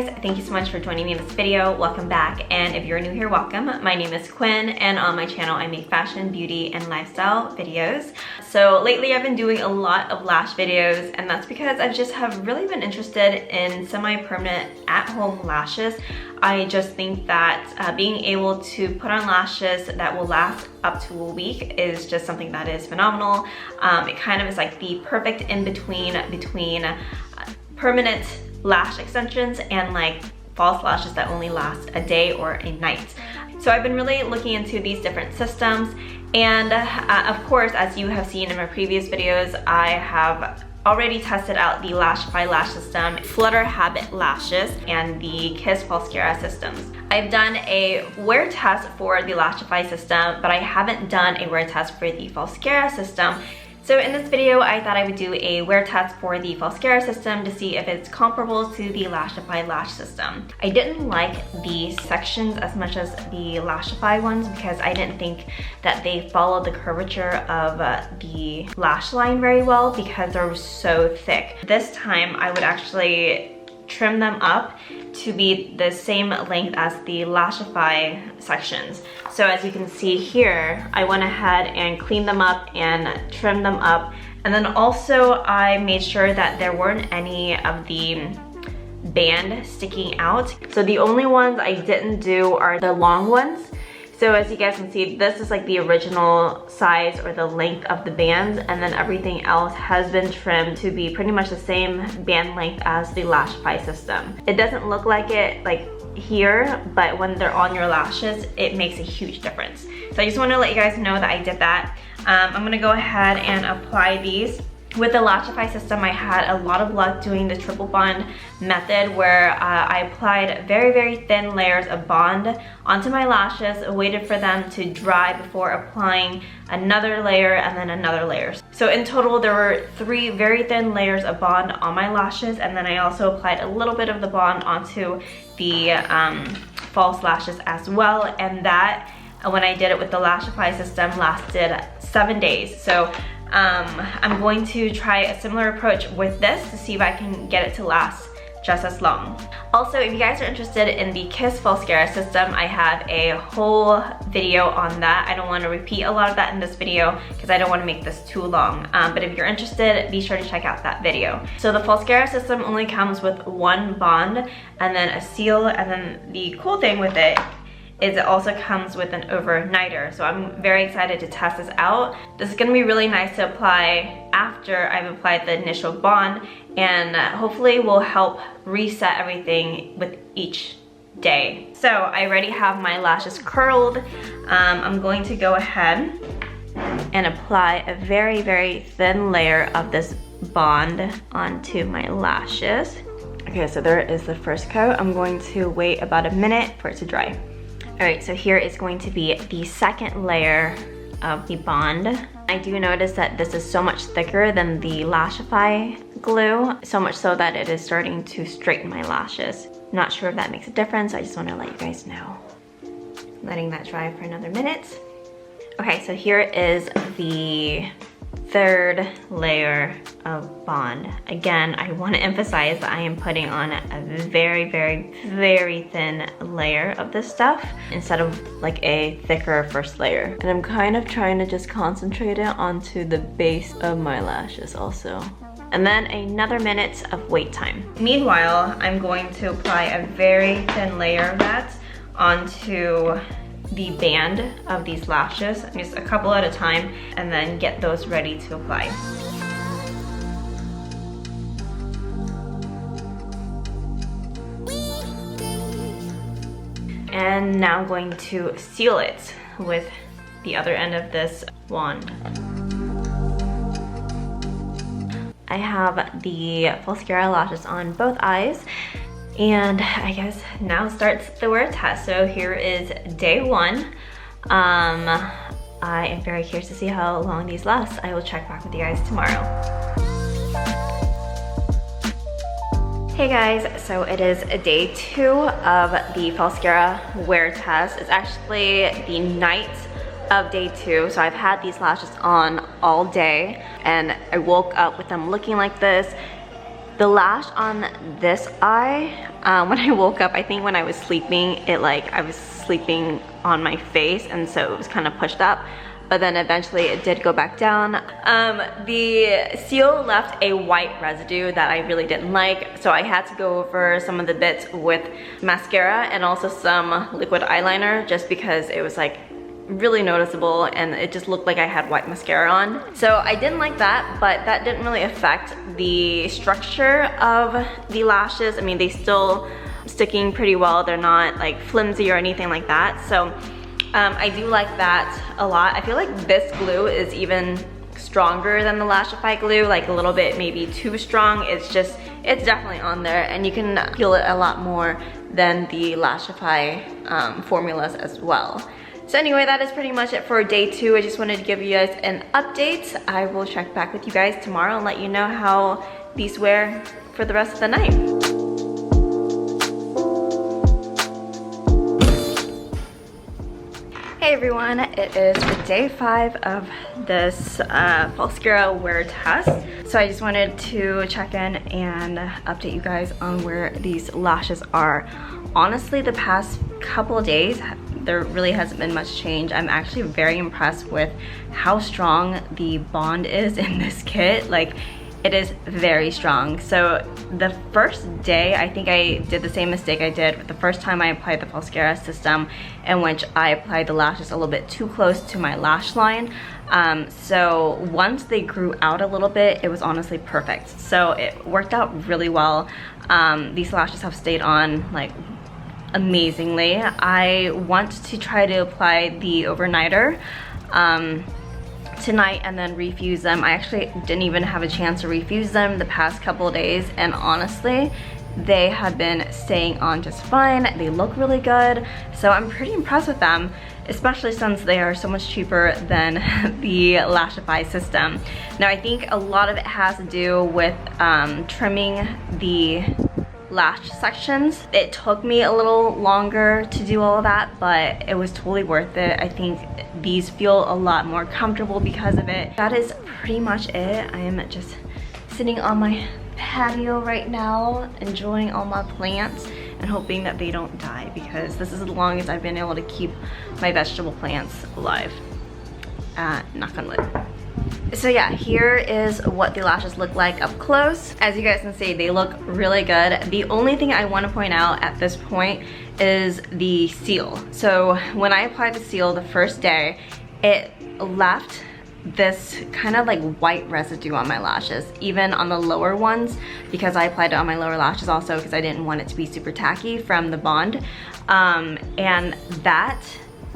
guys, thank you so much for joining me in this video. Welcome back, and if you're new here, welcome. My name is Quynh, and on my channel I make fashion, beauty, and lifestyle videos. So lately I've been doing a lot of lash videos, and that's because I just have really been interested in semi-permanent at-home lashes. I just think that being able to put on lashes that will last up to a week is just something that is phenomenal. It kind of is like the perfect in-between between permanent lash extensions and like false lashes that only last a day or a night. So I've been really looking into these different systems, and of course, as you have seen in my previous videos, I have already tested out the Lashify lash system, Flutter Habit lashes, and the Kiss Falscara systems. I've done a wear test for the Lashify system, but I haven't done a wear test for the Falscara system. So in this video, I thought I would do a wear test for the Falscara system to see if it's comparable to the Lashify lash system. I didn't like the sections as much as the Lashify ones because I didn't think that they followed the curvature of the lash line very well because they're so thick. This time I would actually trim them up to be the same length as the Lashify sections. So as you can see here, I went ahead and cleaned them up and trimmed them up. And then also I made sure that there weren't any of the band sticking out. So the only ones I didn't do are the long ones. So as you guys can see, this is like the original size or the length of the bands, and then everything else has been trimmed to be pretty much the same band length as the Lashify system. It doesn't look like it like here, but when they're on your lashes, it makes a huge difference. So I just want to let you guys know that I did that. I'm gonna go ahead and apply these. With the Lashify system, I had a lot of luck doing the triple bond method where I applied very, very thin layers of bond onto my lashes, waited for them to dry before applying another layer and then another layer. So in total, there were 3 very thin layers of bond on my lashes, and then I also applied a little bit of the bond onto the false lashes as well, and that, when I did it with the Lashify system, lasted 7 days. So I'm going to try a similar approach with this to see if I can get it to last just as long. Also, if you guys are interested in the Kiss Falscara system, I have a whole video on that. I don't want to repeat a lot of that in this video because I don't want to make this too long. But if you're interested, be sure to check out that video. So the Falscara system only comes with 1 bond and then a seal, and then the cool thing with it is it also comes with an overnighter. So I'm very excited to test this out. This is gonna be really nice to apply after I've applied the initial bond, and hopefully will help reset everything with each day. So I already have my lashes curled. I'm going to go ahead and apply a very, very thin layer of this bond onto my lashes. Okay, so there is the first coat. I'm going to wait about a minute for it to dry. Alright, so here is going to be the second layer of the bond. I do notice that this is so much thicker than the Lashify glue, so much so that it is starting to straighten my lashes. Not sure if that makes a difference, I just want to let you guys know. Letting that dry for another minute. Okay, so here is the third layer of bond. Again, I want to emphasize that I am putting on a very, very, very thin layer of this stuff instead of like a thicker first layer. And I'm kind of trying to just concentrate it onto the base of my lashes also. And then another minute of wait time. Meanwhile, I'm going to apply a very thin layer of that onto the band of these lashes, just a couple at a time, and then get those ready to apply. And now I'm going to seal it with the other end of this wand. I have the Falscara lashes on both eyes, and I guess now starts the wear test. So here is day 1. I am very curious to see how long these last. I will check back with you guys tomorrow. Hey guys, so it is day 2 of the Falscara wear test. It's actually the night of day 2, so I've had these lashes on all day, and I woke up with them looking like this. The lash on this eye, when I woke up, I think when I was sleeping, I was sleeping on my face, and so it was kind of pushed up. But then eventually it did go back down. The seal left a white residue that I really didn't like, so I had to go over some of the bits with mascara and also some liquid eyeliner, just because it was like really noticeable and it just looked like I had white mascara on. So I didn't like that, but that didn't really affect the structure of the lashes. I mean, they still sticking pretty well. They're not like flimsy or anything like that. So I do like that a lot. I feel like this glue is even stronger than the Lashify glue, like a little bit maybe too strong. It's definitely on there, and you can feel it a lot more than the Lashify formulas as well. So anyway, that is pretty much it for day 2. I just wanted to give you guys an update. I will check back with you guys tomorrow and let you know how these wear for the rest of the night. Hey everyone, it is day 5 of this Falscara wear test. So I just wanted to check in and update you guys on where these lashes are. Honestly, the past couple of days, there really hasn't been much change. I'm actually very impressed with how strong the bond is in this kit. Like, it is very strong. So the first day, I think I did the same mistake I did the first time I applied the Falscara system, in which I applied the lashes a little bit too close to my lash line. So once they grew out a little bit, it was honestly perfect. So it worked out really well. These lashes have stayed on like amazingly. I want to try to apply the overnighter tonight and then refuse them. I actually didn't even have a chance to refuse them the past couple of days, and honestly, they have been staying on just fine. They look really good, so I'm pretty impressed with them, especially since they are so much cheaper than the Lashify system. Now, I think a lot of it has to do with trimming the lash sections. It took me a little longer to do all of that, but it was totally worth it. I think these feel a lot more comfortable because of it. That is pretty much it. I am just sitting on my patio right now, enjoying all my plants and hoping that they don't die, because this is the longest I've been able to keep my vegetable plants alive. Knock on wood. So yeah, here is what the lashes look like up close. As you guys can see, they look really good. The only thing I want to point out at this point is the seal. So when I applied the seal the first day, it left this kind of like white residue on my lashes, even on the lower ones, because I applied it on my lower lashes also because I didn't want it to be super tacky from the bond. And that,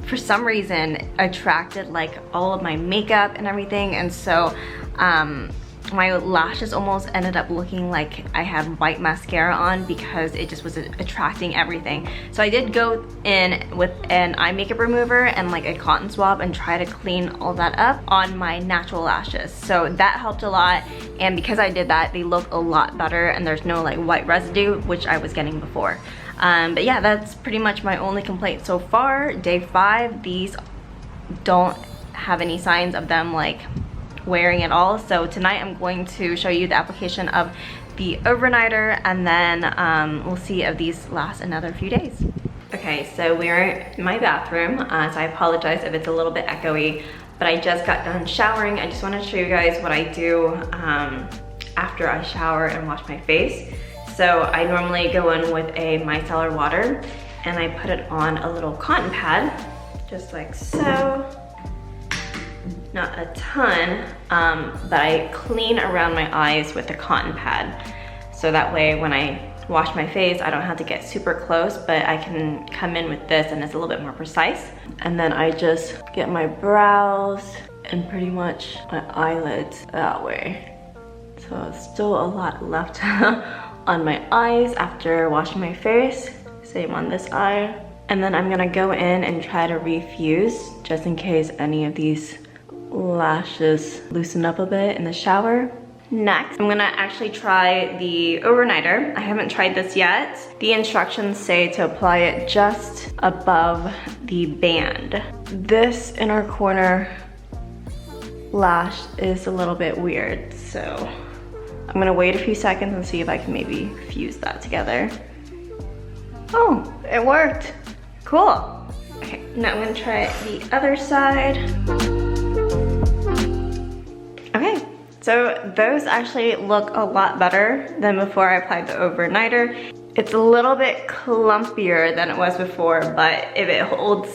for some reason, attracted like all of my makeup and everything, and so my lashes almost ended up looking like I had white mascara on because it just was attracting everything. So I did go in with an eye makeup remover and like a cotton swab and try to clean all that up on my natural lashes. So that helped a lot, and because I did that, they look a lot better and there's no like white residue, which I was getting before. But yeah, that's pretty much my only complaint so far. Day 5, these don't have any signs of them like wearing at all. So tonight I'm going to show you the application of the overnighter, and then we'll see if these last another few days. Okay, so we're in my bathroom, so I apologize if it's a little bit echoey, but I just got done showering. I just want to show you guys what I do after I shower and wash my face. So I normally go in with a micellar water and I put it on a little cotton pad, just like so. Not a ton, but I clean around my eyes with the cotton pad. So that way when I wash my face, I don't have to get super close, but I can come in with this and it's a little bit more precise. And then I just get my brows and pretty much my eyelids that way. So still a lot left on my eyes after washing my face. Same on this eye. And then I'm gonna go in and try to refuse just in case any of these lashes loosen up a bit in the shower. Next, I'm gonna actually try the overnighter. I haven't tried this yet. The instructions say to apply it just above the band. This inner corner lash is a little bit weird, so I'm gonna wait a few seconds and see if I can maybe fuse that together. Oh, it worked. Cool. Okay, now I'm gonna try the other side. Okay, so those actually look a lot better than before I applied the overnighter. It's a little bit clumpier than it was before, but if it holds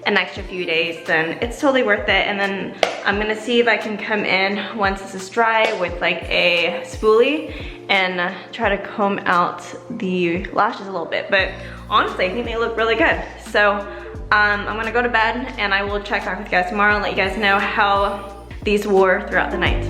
an extra few days, then it's totally worth it. And then I'm gonna see if I can come in once this is dry with like a spoolie and try to comb out the lashes a little bit. But honestly, I think they look really good. So I'm gonna go to bed and I will check back with you guys tomorrow and let you guys know how these wore throughout the night.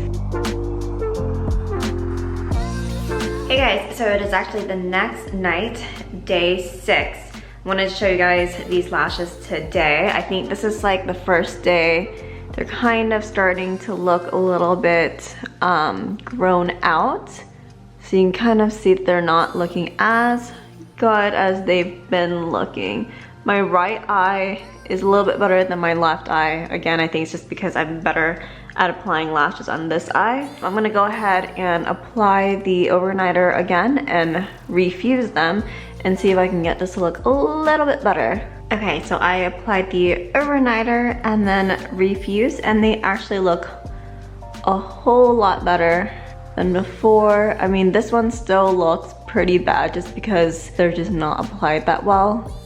Hey guys, so it is actually the next night, day 6. I wanted to show you guys these lashes today. I think this is like the first day. They're kind of starting to look a little bit grown out. So you can kind of see that they're not looking as good as they've been looking. My right eye is a little bit better than my left eye. Again, I think it's just because I'm better at applying lashes on this eye. I'm gonna go ahead and apply the overnighter again and refuse them and see if I can get this to look a little bit better. Okay, so I applied the overnighter and then refuse, and they actually look a whole lot better than before. I mean, this one still looks pretty bad just because they're just not applied that well.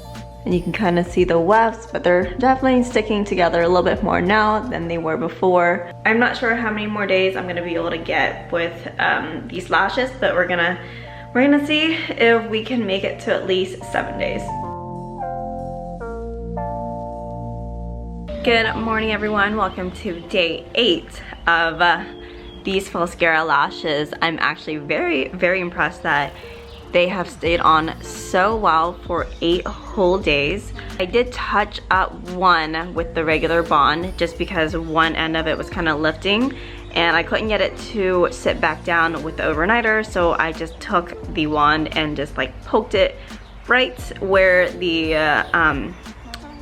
And you can kind of see the wefts, but they're definitely sticking together a little bit more now than they were before. I'm not sure how many more days I'm gonna be able to get with these lashes, but we're gonna see if we can make it to at least 7 days. Good morning, everyone. Welcome to day 8 of these Falscara lashes. I'm actually very, very impressed that they have stayed on so well for 8 whole days. I did touch up one with the regular bond just because one end of it was kind of lifting and I couldn't get it to sit back down with the overnighter, so I just took the wand and just like poked it right where the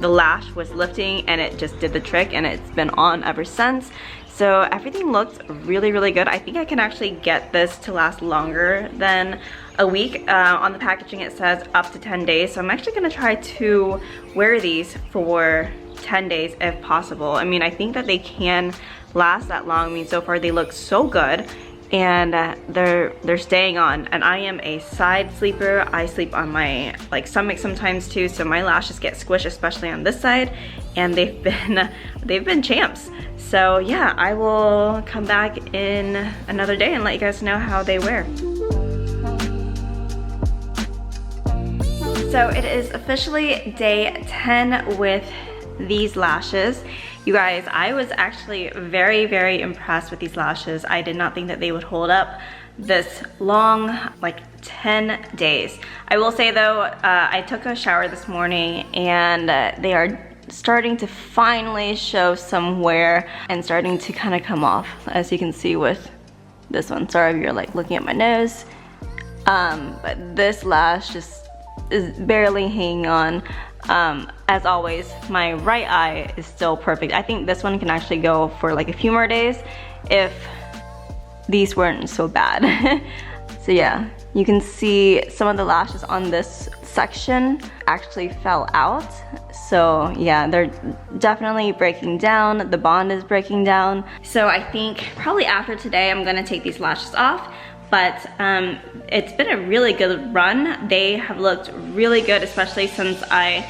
lash was lifting, and it just did the trick, and it's been on ever since. So everything looks really, really good. I think I can actually get this to last longer than a week. On the packaging it says up to 10 days, so I'm actually gonna try to wear these for 10 days if possible. I mean, I think that they can last that long. I mean, so far they look so good, and they're staying on. And I am a side sleeper. I sleep on my like stomach sometimes too, so my lashes get squished, especially on this side, and they've been champs. So yeah, I will come back in another day and let you guys know how they wear. So it is officially day 10 with these lashes. You guys, I was actually very, very impressed with these lashes. I did not think that they would hold up this long, like 10 days. I will say though, I took a shower this morning and they are starting to finally show some wear and starting to kind of come off, as you can see with this one. Sorry if you're like looking at my nose, but this lash just is barely hanging on. As always, my right eye is still perfect. I think this one can actually go for like a few more days if these weren't so bad. So yeah, you can see some of the lashes on this section actually fell out. So yeah, they're definitely breaking down. The bond is breaking down. So I think probably after today, I'm gonna take these lashes off. But it's been a really good run. They have looked really good, especially since I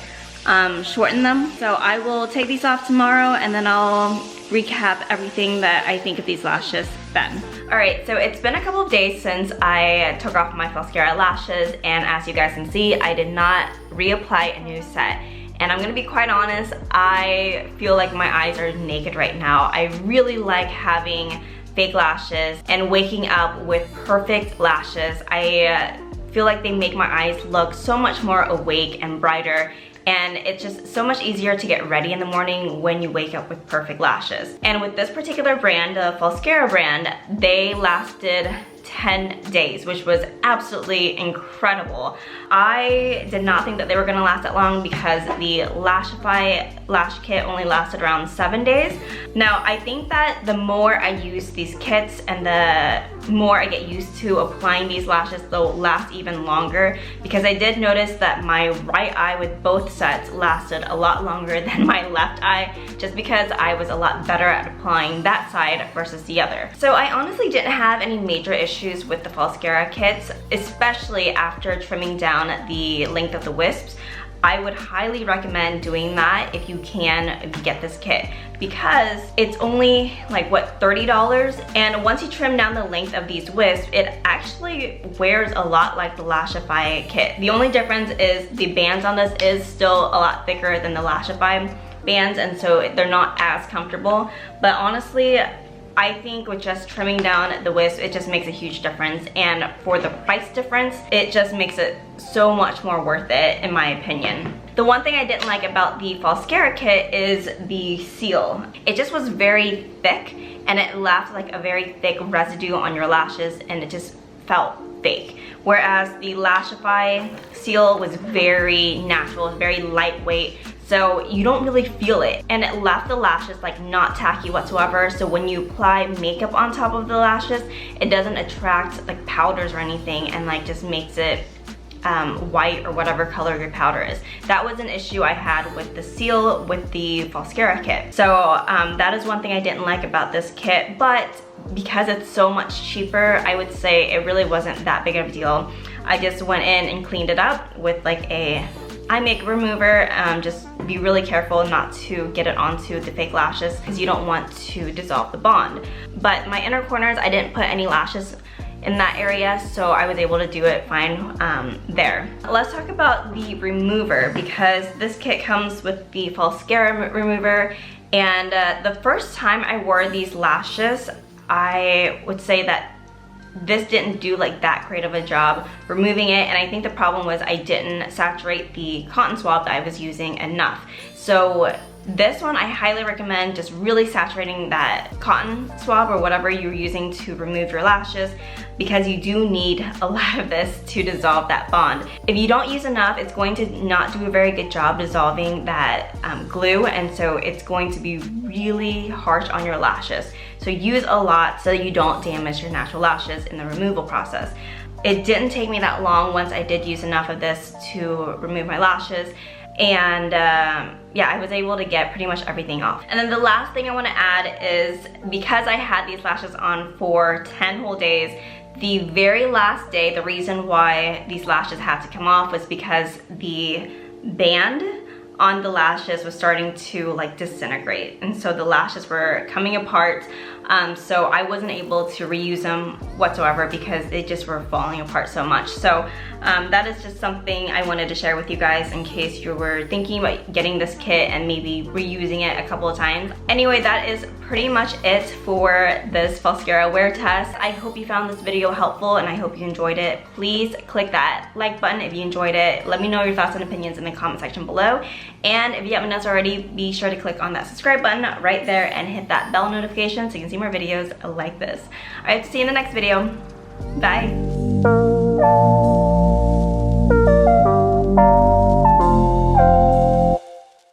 shortened them. So I will take these off tomorrow and then I'll recap everything that I think of these lashes then. All right, so it's been a couple of days since I took off my Falscara lashes, and as you guys can see, I did not reapply a new set. And I'm gonna be quite honest, I feel like my eyes are naked right now. I really like having fake lashes and waking up with perfect lashes. I feel like they make my eyes look so much more awake and brighter, and it's just so much easier to get ready in the morning when you wake up with perfect lashes. And with this particular brand, the Falscara brand, they lasted 10 days, which was absolutely incredible. I did not think that they were gonna last that long because the Lashify lash kit only lasted around 7 days. Now, I think that the more I use these kits and the more I get used to applying these lashes, they'll last even longer, because I did notice that my right eye with both sets lasted a lot longer than my left eye, just because I was a lot better at applying that side versus the other. So I honestly didn't have any major issues with the Falscara kits, especially after trimming down the length of the wisps. I would highly recommend doing that if you can get this kit, because it's only like, what, $30? And once you trim down the length of these wisps, it actually wears a lot like the Lashify kit. The only difference is the bands on this is still a lot thicker than the Lashify bands, and so they're not as comfortable. But honestly, I think with just trimming down the wisp, it just makes a huge difference, and for the price difference, it just makes it so much more worth it, in my opinion. The one thing I didn't like about the Falscara kit is the seal. It just was very thick, and it left like a very thick residue on your lashes, and it just felt fake. Whereas the Lashify seal was very natural, very lightweight, so you don't really feel it, and it left the lashes like not tacky whatsoever. So when you apply makeup on top of the lashes, it doesn't attract like powders or anything, and like just makes it white or whatever color your powder is. That was an issue I had with the seal with the Falscara kit. So that is one thing I didn't like about this kit, but because it's so much cheaper, I would say it really wasn't that big of a deal. I just went in and cleaned it up with like a eye makeup remover. Just be really careful not to get it onto the fake lashes, because you don't want to dissolve the bond. But my inner corners, I didn't put any lashes in that area, so I was able to do it fine there. Let's talk about the remover, because this kit comes with the Falscara remover, and the first time I wore these lashes, I would say that this didn't do like that great of a job removing it, and I think the problem was I didn't saturate the cotton swab that I was using enough. So this one, I highly recommend just really saturating that cotton swab or whatever you're using to remove your lashes, because you do need a lot of this to dissolve that bond. If you don't use enough, it's going to not do a very good job dissolving that glue, and so it's going to be really harsh on your lashes. So use a lot so you don't damage your natural lashes in the removal process. It didn't take me that long once I did use enough of this to remove my lashes, and yeah, I was able to get pretty much everything off. And then the last thing I want to add is, because I had these lashes on for 10 whole days, the very last day, the reason why these lashes had to come off was because the band on the lashes was starting to like disintegrate, and so the lashes were coming apart. So I wasn't able to reuse them whatsoever because they just were falling apart so much. So that is just something I wanted to share with you guys in case you were thinking about getting this kit and maybe reusing it a couple of times. Anyway, that is pretty much it for this Falscara wear test. I hope you found this video helpful, and I hope you enjoyed it. Please click that like button if you enjoyed it. Let me know your thoughts and opinions in the comment section below. And if you haven't done so already, be sure to click on that subscribe button right there and hit that bell notification so you can see more videos like this. Alright, see you in the next video. Bye.